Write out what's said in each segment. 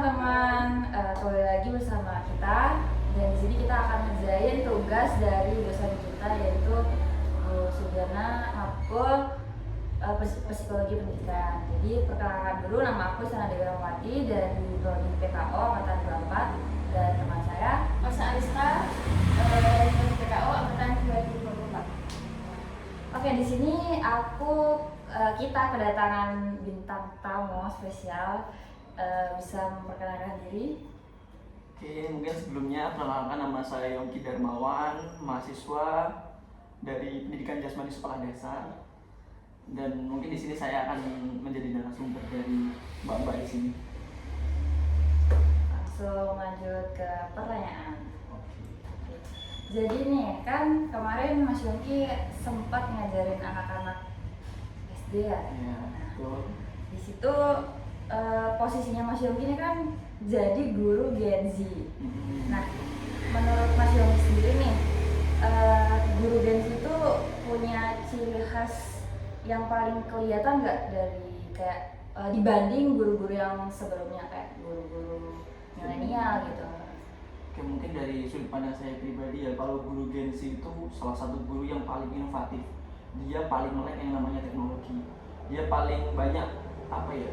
teman-teman, kembali lagi bersama kita. Dan di sini kita akan ngerjain tugas dari dosen kita, yaitu Bu Sugana Makul, Psikologi Pendidikan. Jadi perkenalkan dulu, nama aku Sana Dewi Rahmawati dari Prodi PKO Angkatan 24, dan teman saya Masa Arista dari PKO Angkatan 2024. Oke, di sini kita kedatangan bintang tamu spesial. Bisa memperkenalkan diri? Oke, mungkin sebelumnya perkenalkan, nama saya Yongki Darmawan, mahasiswa dari Pendidikan Jasmani Sekolah Dasar. Dan mungkin di sini saya akan menjadi narasumber dari mbak-mbak di sini. Langsung lanjut ke pertanyaan. Jadi nih, kan kemarin Mas Yongki sempat ngajarin anak-anak SD ya? Ya, betul. Di situ posisinya Mas Yongki ini kan jadi guru Gen Z. Nah, menurut Mas Yongki sendiri nih, guru Gen Z itu punya ciri khas yang paling kelihatan nggak dari kayak dibanding guru-guru yang sebelumnya, kayak guru-guru milenial gitu? Oke, mungkin dari sudut pandang saya pribadi ya, kalau guru Gen Z itu salah satu guru yang paling inovatif. Dia paling melek yang namanya teknologi. Dia paling banyak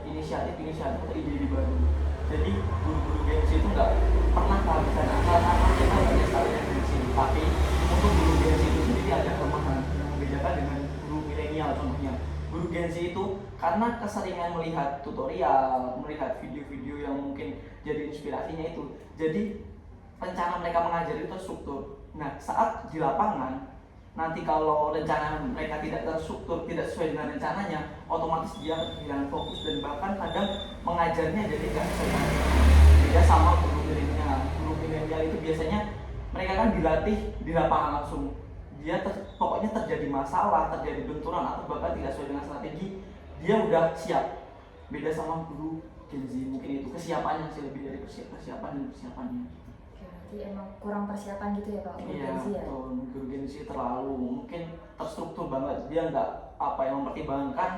inisiatif atau ide baru. Jadi guru-guru Gen Z itu nggak pernah kehabisan akal kita banyak sekali yang Gen Z. Tapi untuk guru Gen Z itu sendiri ada kelemahan yang membedakan dengan guru milenial. Contohnya guru Gen Z itu karena keseringan melihat tutorial, melihat video-video yang mungkin jadi inspirasinya itu, jadi rencana mereka mengajar itu terstruktur. Nah, saat di lapangan nanti kalau rencana mereka tidak terstruktur, tidak sesuai dengan rencananya, otomatis dia kehilangan fokus dan bahkan kadang mengajarnya jadi nggak sesuai. Beda sama guru milenial. Guru milenial itu biasanya mereka kan dilatih di lapangan langsung. Dia pokoknya terjadi masalah, terjadi benturan atau bahkan tidak sesuai dengan strategi, dia udah siap. Beda sama guru Gen Z, mungkin itu kesiapannya sih, lebih dari persiapan dan persiapannya. Jadi emang kurang persiapan gitu ya kalau guru Iya, Gen Z ya? guru Gen Z terlalu mungkin terstruktur banget. Dia nggak yang mempertimbangkan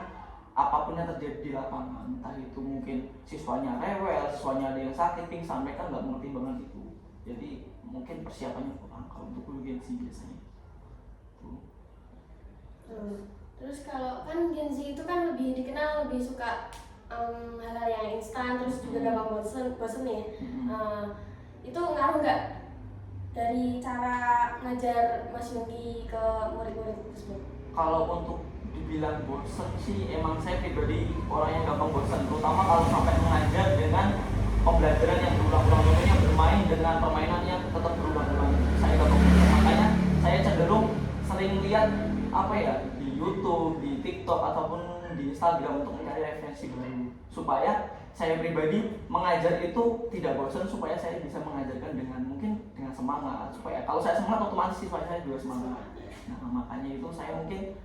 apapun yang terjadi di lapangan. Entah itu mungkin siswanya rewel, siswanya ada yang sakit, pingsan, mereka nggak mempertimbangkan itu. Jadi mungkin persiapannya kurang kalau untuk guru Gen Z biasanya. Terus kalau kan Gen Z itu kan lebih dikenal lebih suka hal-hal yang instan, terus juga gampang bosen ya. Itu ngaruh nggak dari cara ngajar Mas Yongki ke murid-murid tersebut? Kalau untuk dibilang bosen sih, emang saya pribadi orang yang gampang bosen, terutama kalau sampai mengajar dengan pembelajaran yang berulang-ulang, contohnya bermain dengan permainan yang tetap berulang-ulang. Saya gampang bosen, makanya saya cenderung sering lihat di YouTube, di TikTok ataupun di Instagram untuk mencari referensi baru, supaya saya pribadi mengajar itu tidak bosan, supaya saya bisa mengajarkan dengan semangat, supaya kalau saya semangat otomatis siswa saya juga semangat. Nah, makanya itu saya mungkin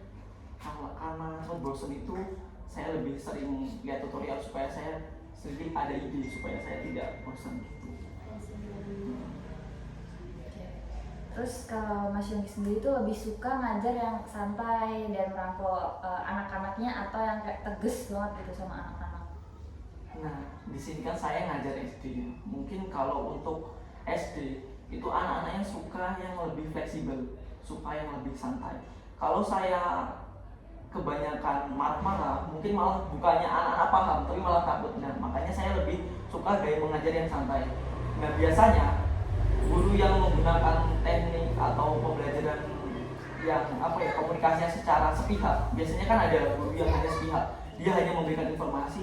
karena bosan itu saya lebih sering lihat tutorial supaya saya sendiri ada ide supaya saya tidak bosan gitu. Terus kalau Mas Yongki sendiri tuh lebih suka ngajar yang santai dan merangkul anak-anaknya, atau yang kayak tegas banget gitu sama anak-anak? Nah, di sini kan saya ngajar SD. Mungkin kalau untuk SD itu anak-anaknya suka yang lebih fleksibel, supaya yang lebih santai. Kalau saya kebanyakan marah-marah, mungkin malah bukannya anak-anak paham, tapi malah takut. Nah, makanya saya lebih suka gaya mengajar yang santai. Nah, biasanya guru yang menggunakan teknik atau pembelajaran yang komunikasinya secara sepihak, biasanya kan ada guru yang hanya sepihak, dia hanya memberikan informasi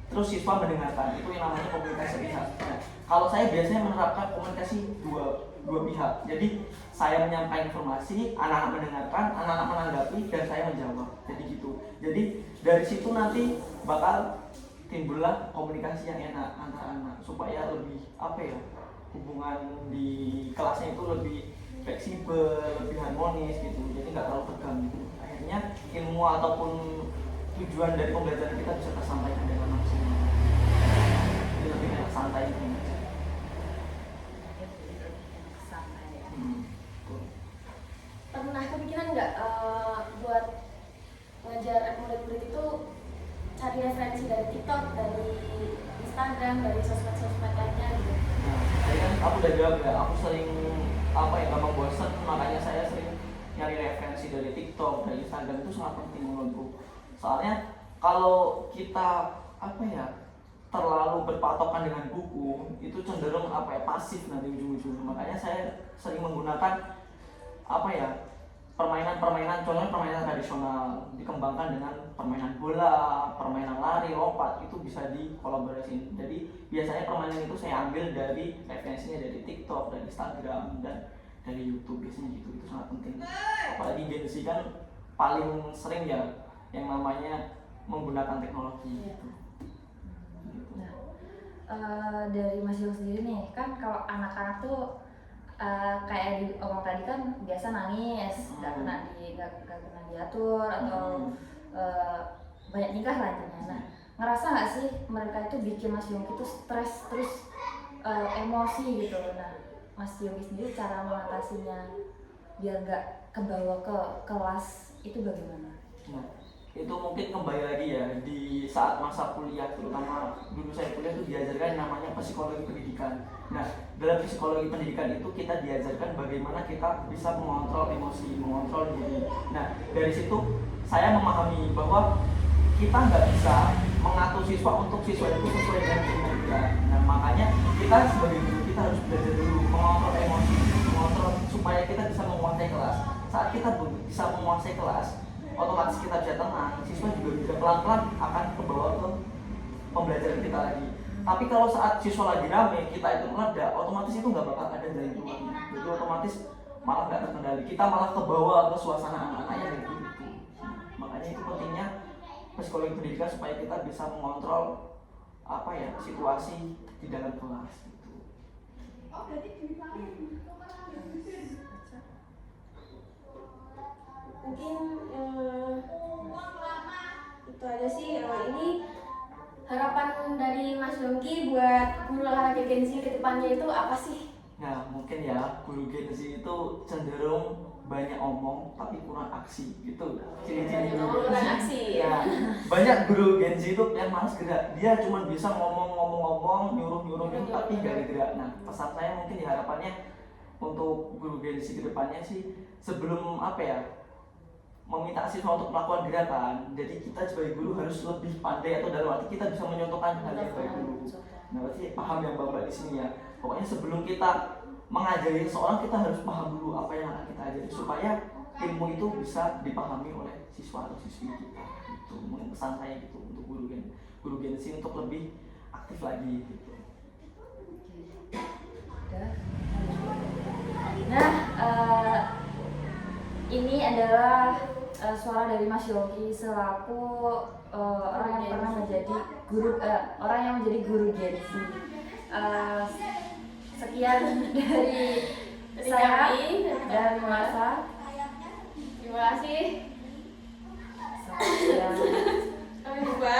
terus siswa mendengarkan, itu yang namanya komunikasi sepihak. Nah, kalau saya biasanya menerapkan komunikasi dua pihak, jadi saya menyampaikan informasi, anak-anak mendengarkan, anak-anak menanggapi, dan saya menjawab. Jadi gitu. Jadi dari situ nanti bakal timbullah komunikasi yang enak antara anak, supaya lebih hubungan di kelasnya itu lebih fleksibel, lebih harmonis gitu, jadi nggak terlalu tegang gitu. Akhirnya ilmu ataupun tujuan dari pembelajaran kita bisa tersampaikan dengan maksimal. Jadi lebih enak santai gitu. Pernah kepikiran nggak buat ngajar murid-murid itu cari referensi dari TikTok, dari Instagram? Instagram, dari sosmed-sosmed lainnya gitu. Nah, tadi kan aku udah jawab ya, aku sering gampang bosan, makanya saya sering nyari referensi dari TikTok, dari Instagram. Itu sangat penting menurutku. Soalnya kalau kita terlalu berpatokan dengan buku, itu cenderung pasif nanti ujung-ujungnya. Makanya saya sering menggunakan permainan-permainan, contohnya permainan tradisional dikembangkan dengan permainan bola, permainan lari, lompat, itu bisa dikolaborasiin. Jadi biasanya permainan itu saya ambil dari referensinya dari TikTok, dari Instagram, dan dari YouTube biasanya gitu. Itu sangat penting. Apalagi Gen Z kan paling sering ya yang namanya menggunakan teknologi gitu. Nah, dari Mas Yung sendiri nih, kan kalau anak-anak tuh kayak di omong tadi kan biasa nangis, nggak kena diatur atau banyak tingkah lah intinya. Nah, ngerasa nggak sih mereka itu bikin Mas Yung itu stres terus emosi gitu? Nah, Mas Yung sendiri cara mengatasinya biar nggak kebawa ke kelas itu bagaimana? Nah, itu mungkin kembali lagi ya di saat masa kuliah, terutama dulu saya kuliah itu diajarkan namanya psikologi pendidikan. Nah, dalam psikologi pendidikan itu kita diajarkan bagaimana kita bisa mengontrol emosi, mengontrol diri. Nah, dari situ saya memahami bahwa kita nggak bisa mengatur siswa untuk siswa itu sesuai dengan keinginan kita. Nah, makanya kita sebagai guru kita harus belajar dulu mengontrol emosi, mengontrol supaya kita bisa menguasai kelas. Saat kita bisa menguasai kelas, otomatis kita bisa tenang, siswa juga bisa pelan-pelan akan kebawa ke pembelajaran kita lagi. Tapi kalau saat siswa lagi rame, kita itu meledak, otomatis itu nggak bakal ada dari itu lagi. Jadi otomatis malah nggak terkendali, kita malah kebawa ke suasana anak-anak yang kayak gitu. Makanya itu pentingnya psikologi pendidikan supaya kita bisa mengontrol situasi di dalam kelas gitu. Mungkin itu aja sih. Ini harapan dari Mas Yongki buat guru olahraga Gen Z ke depannya itu apa sih? Nah, mungkin ya guru Gen Z itu cenderung banyak omong tapi kurang aksi gitu. Ciri-ciri guru Gen Z. Kurang aksi. Ya, banyak guru Gen Z itu yang malas gerak. Dia cuma bisa ngomong-ngomong, nyuruh tapi gak gerak. Nah, pesan saya mungkin di harapannya untuk guru Gen Z ke depannya sih, sebelum meminta siswa untuk melakukan gerakan, jadi kita sebagai guru harus lebih pandai, atau dalam arti kita bisa menyontohkan hal yang baik dulu. Nah, berarti paham yang Bapak di sini ya. Pokoknya sebelum kita mengajari seseorang, kita harus paham dulu apa yang akan kita ajari supaya ilmu itu bisa dipahami oleh siswa atau siswi kita. Itu mungkin pesan saya gitu untuk guru Gen Z untuk lebih aktif lagi gitu. Nah, ini adalah suara dari Mas Yongki selaku orang yang pernah menjadi guru Gen Z. Sekian dari saya dan Masa. Terima kasih. Sampai jumpa. Sampai jumpa.